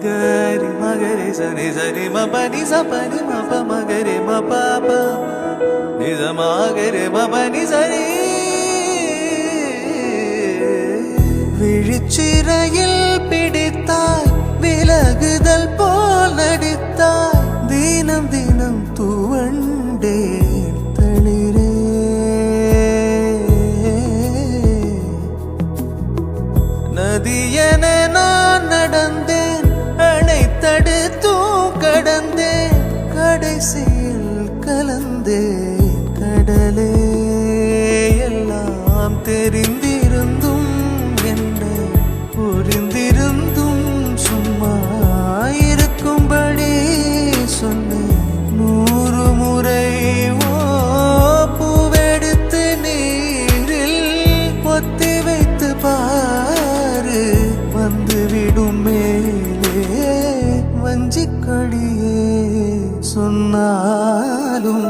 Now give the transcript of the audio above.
gari magare sani sani ma pani sa pani ma pa magare ma pa pa ni sa magare ma pani sani விழிச்சிறையில் பிடித்தாய் விலகுதல் போல் நடித்தாய் தினம் தினம் தூவண்டே தளிரே நதியென நான் நடந்தேன் அணைத்தடுத்தும் கடந்தேன் கடைசியில் கலந்தேன் கடலே எல்லாம் தெரிந்திருந்தும் புரிந்திருந்தும் சும்மா இருக்கும்படி சொன்னேன் 100 முறை பூவெடுத்து நீரில் பொத்தி வைத்து பாரு வந்துவிடும் மேலே வஞ்சிக்கொடியே சொன்னாலும்